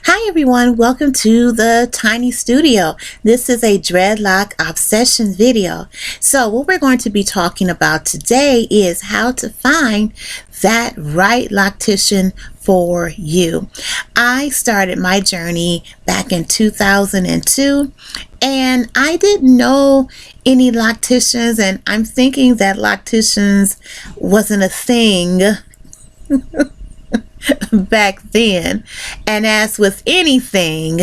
Hi everyone, welcome to the Tiny Studio. This is a dreadlock obsession video. So what we're going to be talking about today is how to find that right loctician for you. I started my journey back in 2002 and I didn't know any locticians, and I'm thinking that locticians wasn't a thing back then. And as with anything,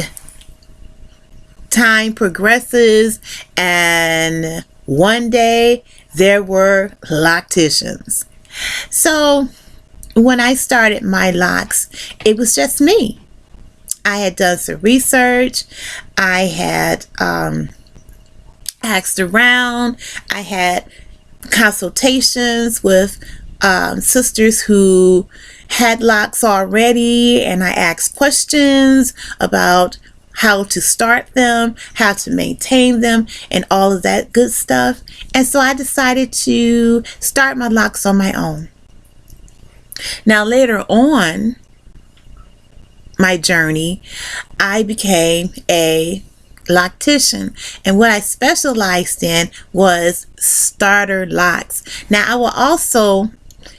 time progresses, and one day there were locticians. So when I started my locks, it was just me. I had done some research. I had asked around. I had consultations with sisters who had locks already, and I asked questions about how to start them, how to maintain them, and all of that good stuff. And so I decided to start my locks on my own. Now later on my journey, I became a loctician, and what I specialized in was starter locks. Now I will also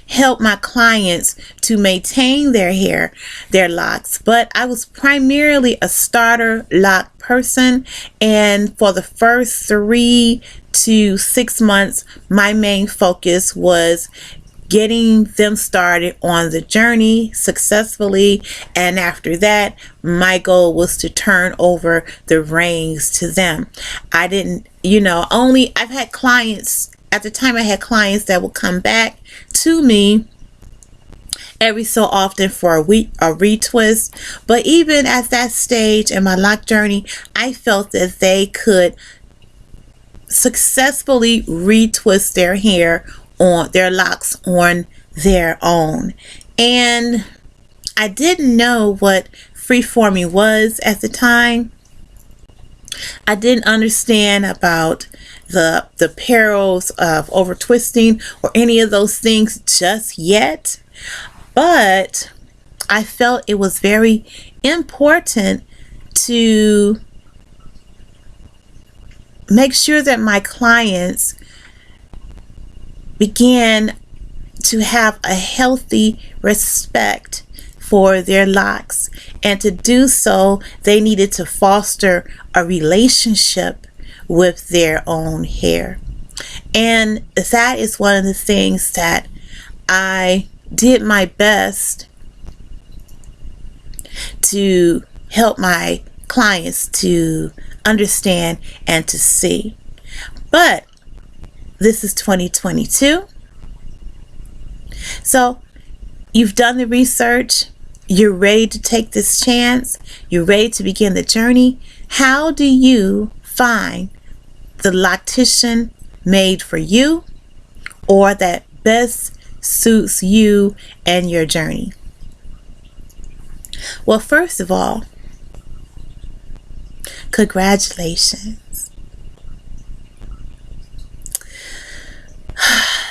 help my clients to maintain their hair, their locks, but I was primarily a starter lock person, and for the first 3 to 6 months my main focus was getting them started on the journey successfully, and after that my goal was to turn over the reins to them. I didn't, I've had clients at the time. I had clients that would come back to me every so often for a retwist, but even at that stage in my lock journey, I felt that they could successfully retwist their hair on their locks on their own. And I didn't know what freeforming was at the time. I didn't understand about the perils of over twisting or any of those things just yet, but I felt it was very important to make sure that my clients began to have a healthy respect for their locks, and to do so they needed to foster a relationship with their own hair. And that is one of the things that I did my best to help my clients to understand and to see. But this is 2022. So you've done the research. You're ready to take this chance. You're ready to begin the journey. How do you find the loctician made for you, or that best suits you and your journey? Well, first of all, congratulations.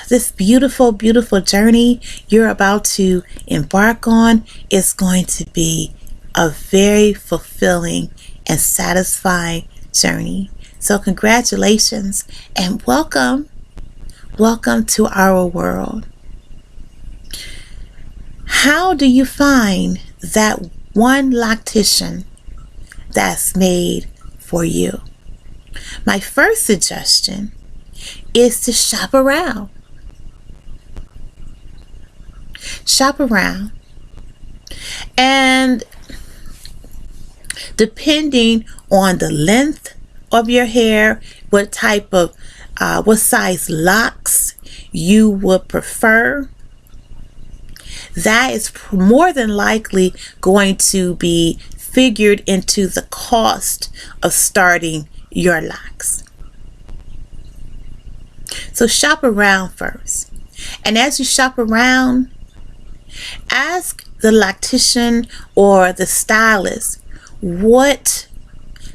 This beautiful, beautiful journey you're about to embark on is going to be a very fulfilling and satisfying journey. So congratulations and welcome to our world. How do you find that one loctician that's made for you? My first suggestion is to shop around. Shop around, and depending on the length of your hair, what size locks you would prefer, that is more than likely going to be figured into the cost of starting your locks. So shop around first, and as you shop around, ask the loctician or the stylist what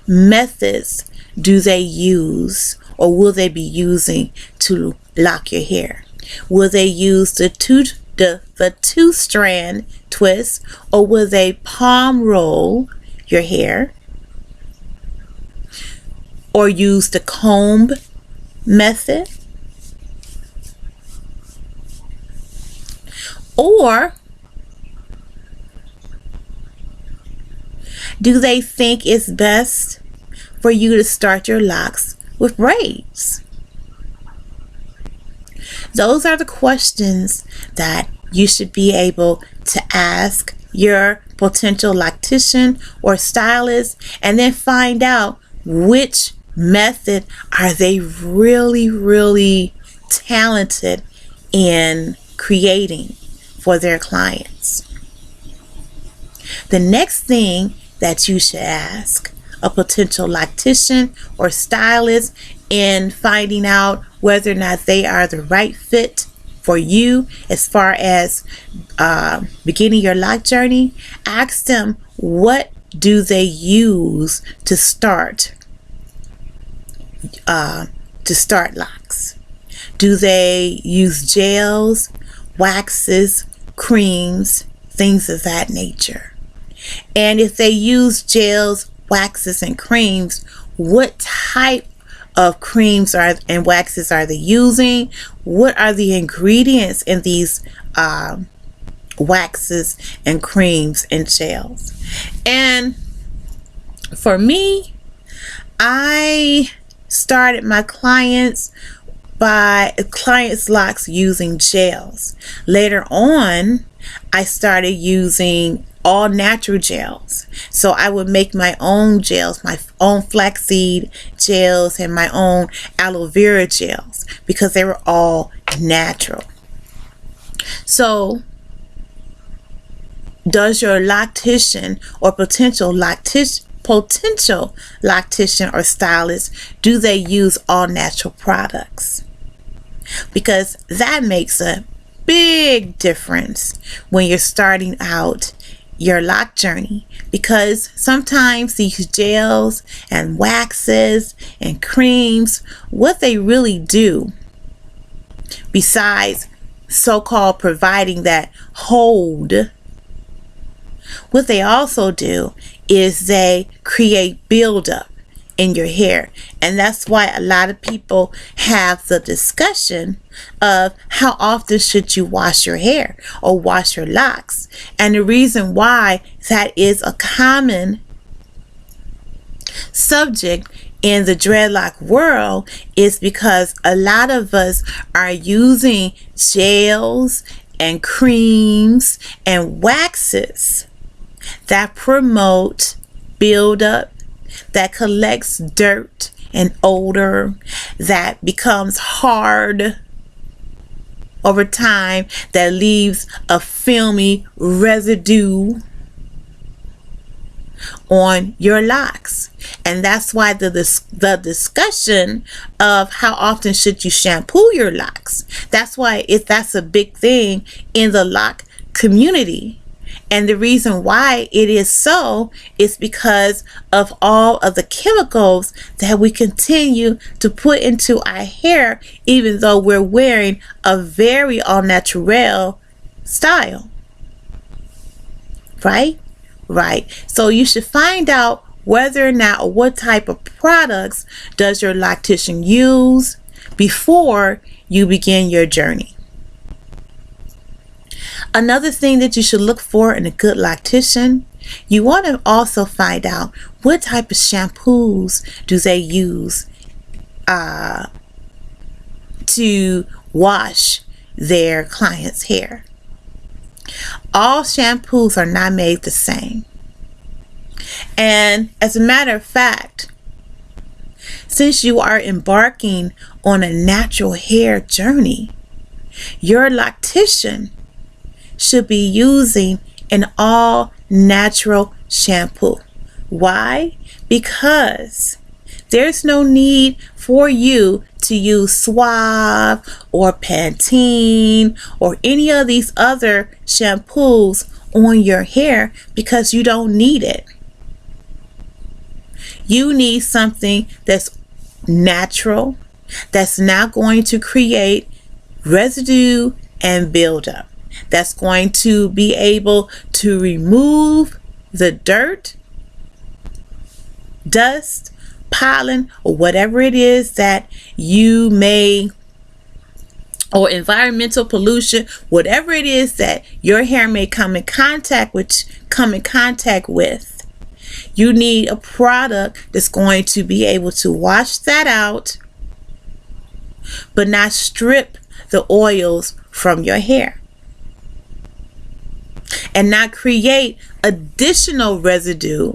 methods do they use or will they be using to lock your hair. Will they use the two-strand twist, or will they palm roll your hair, or use the comb method, or do they think it's best for you to start your locks with braids? Those are the questions that you should be able to ask your potential loctician or stylist, and then find out which method are they really talented in creating for their clients. The next thing that you should ask a potential loctician or stylist in finding out whether or not they are the right fit for you as far as beginning your loc journey, ask them, what do they use to start locks? Do they use gels, waxes, creams, things of that nature? And if they use gels, waxes, and creams, what type of creams and waxes are they using? What are the ingredients in these waxes and creams and gels? And for me, I started my clients locks using gels. Later on, I started using all natural gels. So I would make my own gels, my own flaxseed gels and my own aloe vera gels, because they were all natural. So does your loctician or potential loctician or stylist, do they use all natural products? Because that makes a big difference when you're starting out your loc journey, because sometimes these gels and waxes and creams, what they really do, besides so-called providing that hold, what they also do is they create buildup in your hair. And that's why a lot of people have the discussion of how often should you wash your hair or wash your locks. And the reason why that is a common subject in the dreadlock world is because a lot of us are using gels and creams and waxes that promote buildup, that collects dirt and odor, that becomes hard over time, that leaves a filmy residue on your locks. And that's why the discussion of how often should you shampoo your locks, that's why that's a big thing in the loc community. And the reason why it is so is because of all of the chemicals that we continue to put into our hair, even though we're wearing a very all natural style. Right? Right. So you should find out whether or not, or what type of products does your loctician use before you begin your journey. Another thing that you should look for in a good loctician, you want to also find out what type of shampoos do they use to wash their client's hair. All shampoos are not made the same. And as a matter of fact, since you are embarking on a natural hair journey, your loctician should be using an all natural shampoo. Why? Because there's no need for you to use Suave or Pantene or any of these other shampoos on your hair, because you don't need it. You need something that's natural, that's not going to create residue and buildup, that's going to be able to remove the dirt dust, pollen, or whatever it is that you may, or environmental pollution, whatever it is that your hair may come in contact with, you need a product that's going to be able to wash that out, but not strip the oils from your hair, and not create additional residue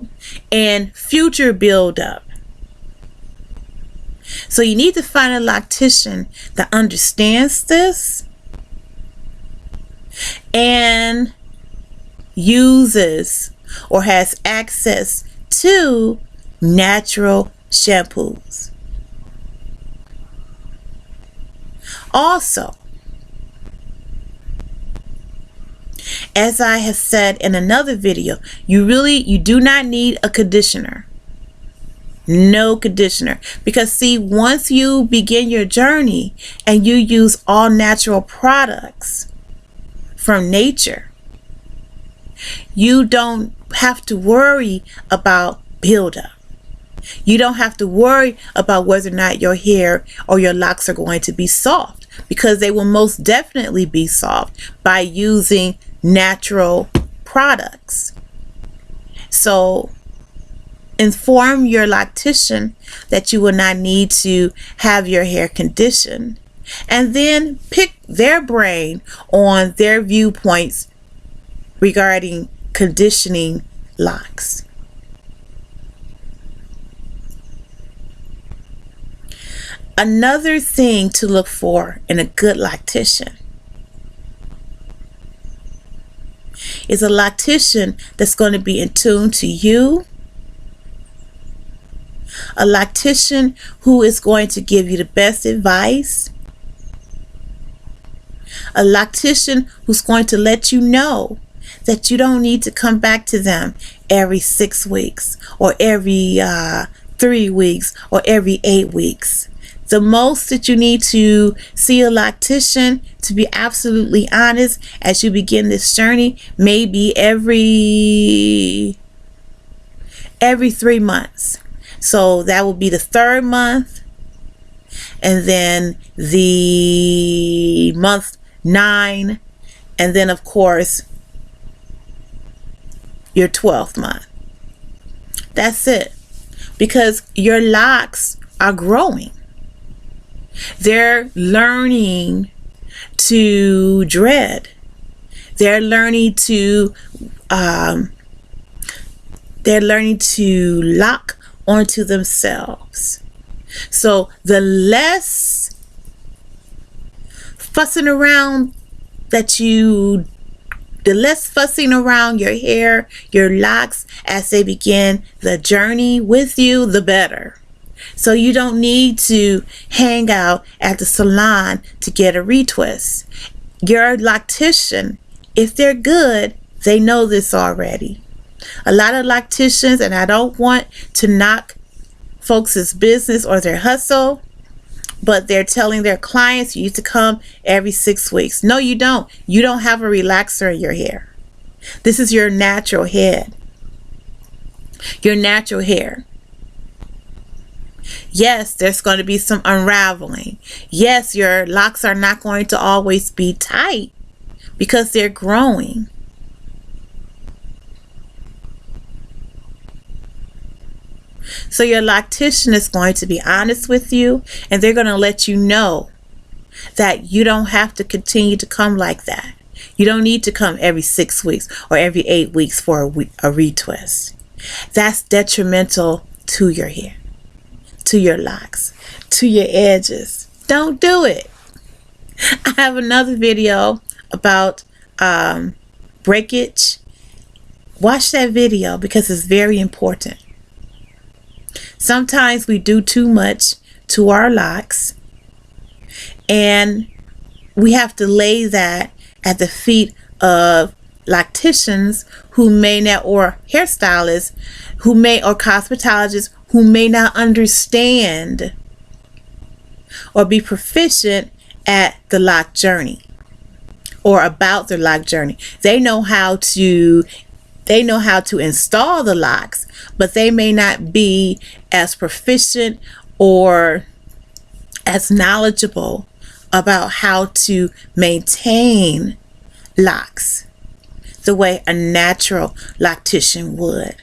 and future buildup. So you need to find a loctician that understands this and uses or has access to natural shampoos. Also, as I have said in another video, you do not need a conditioner. No conditioner. Because see, once you begin your journey and you use all natural products from nature, you don't have to worry about buildup. You don't have to worry about whether or not your hair or your locks are going to be soft, because they will most definitely be soft by using natural products. So inform your loctician that you will not need to have your hair conditioned, and then pick their brain on their viewpoints regarding conditioning locks. Another thing to look for in a good loctician is a loctician that's going to be in tune to you, a loctician who is going to give you the best advice, a loctician who's going to let you know that you don't need to come back to them every 6 weeks or every 3 weeks or every 8 weeks. The most that you need to see a loctician, to be absolutely honest, as you begin this journey, maybe every 3 months. So that will be the 3rd month, and then the month 9, and then of course your 12th month. That's it. Because your locks are growing. They're learning to dread. They're learning to lock onto themselves. So the less fussing around your hair, your locks, as they begin the journey with you, the better. So you don't need to hang out at the salon to get a retwist. Your loctician, if they're good, they know this already. A lot of locticians, and I don't want to knock folks' business or their hustle, but they're telling their clients you need to come every 6 weeks. No, you don't. You don't have a relaxer in your hair. This is your natural head. Your natural hair. Yes, there's going to be some unraveling. Yes, your locks are not going to always be tight because they're growing. So your loctician is going to be honest with you, and they're going to let you know that you don't have to continue to come like that. You don't need to come every 6 weeks or every 8 weeks for a retwist. That's detrimental to your hair, to your locks, to your edges. Don't do it. I have another video about breakage. Watch that video because it's very important. Sometimes we do too much to our locks, and we have to lay that at the feet of locticians who may not, or hairstylists who may, or cosmetologists who may not understand or be proficient at the loc journey or about the loc journey. They know how to They know how to install the locks, but they may not be as proficient or as knowledgeable about how to maintain locks the way a natural loctician would.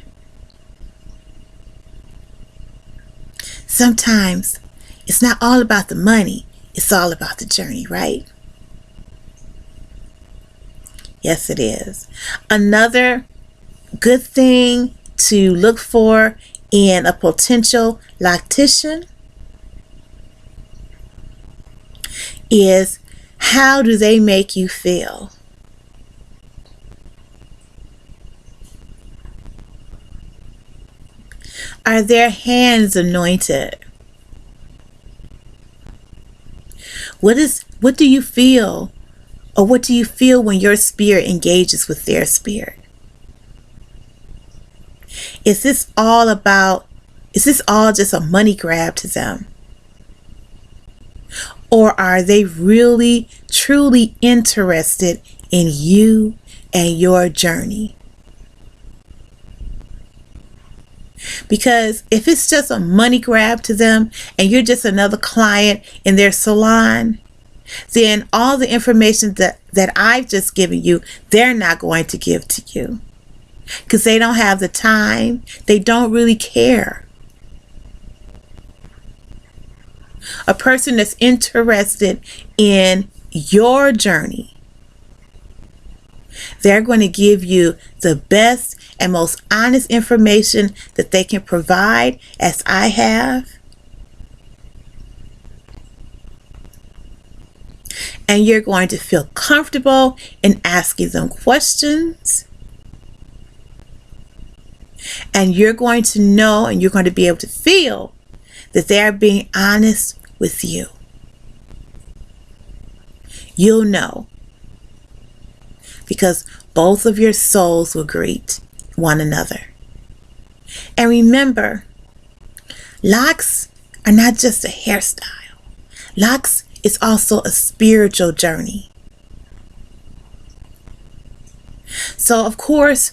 Sometimes it's not all about the money, it's all about the journey, right? Yes, it is. Another good thing to look for in a potential loctician is, how do they make you feel? Are their hands anointed? What do you feel, or what do you feel when your spirit engages with their spirit? Is this all just a money grab to them? Or are they really, truly interested in you and your journey? Because if it's just a money grab to them and you're just another client in their salon, then all the information that I've just given you, they're not going to give to you. Because they don't have the time. They don't really care. A person that's interested in your journey, they're going to give you the best and most honest information that they can provide, as I have. And you're going to feel comfortable in asking them questions. And you're going to know, and you're going to be able to feel that they're being honest with you. You'll know, because both of your souls will greet one another. And remember, locks are not just a hairstyle. Locks is also a spiritual journey. So of course,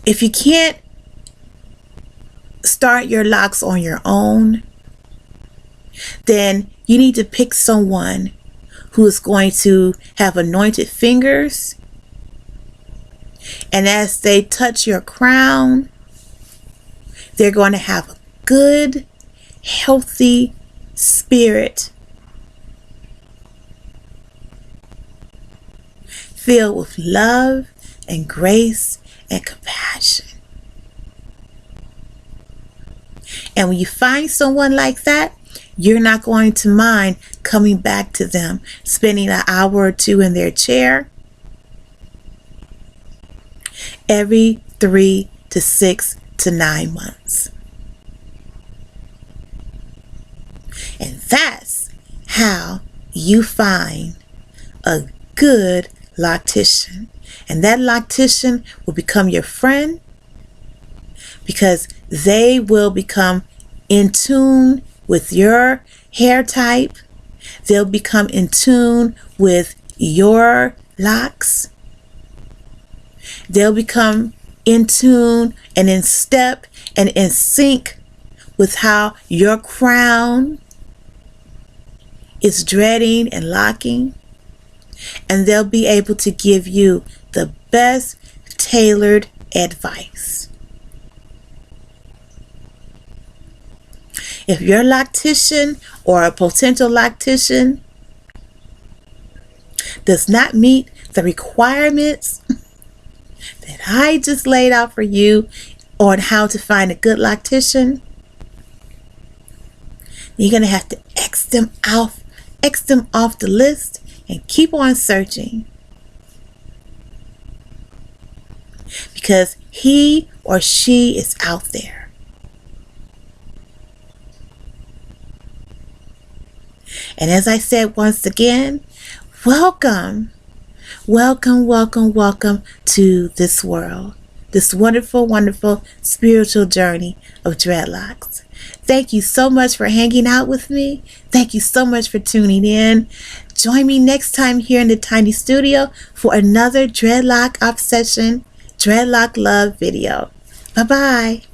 if you can't start your locks on your own, then you need to pick someone who is going to have anointed fingers. And as they touch your crown, they're going to have a good, healthy spirit filled with love and grace and compassion. And when you find someone like that, you're not going to mind coming back to them, spending an hour or two in their chair every 3 to 6 to 9 months. And that's how you find a good loctician. And that loctician will become your friend, because they will become in tune with your hair type. They'll become in tune with your locks. They'll become in tune and in step and in sync with how your crown is dreading and locking. And they'll be able to give you the best tailored advice. If your loctician or a potential loctician does not meet the requirements that I just laid out for you on how to find a good loctician, you're going to have to X them off the list and keep on searching. Because he or she is out there. And as I said once again, welcome to this world, this wonderful, wonderful spiritual journey of dreadlocks. Thank you so much for hanging out with me. Thank you so much for tuning in. Join me next time here in the tiny studio for another dreadlock obsession dreadlock love video. Bye-bye.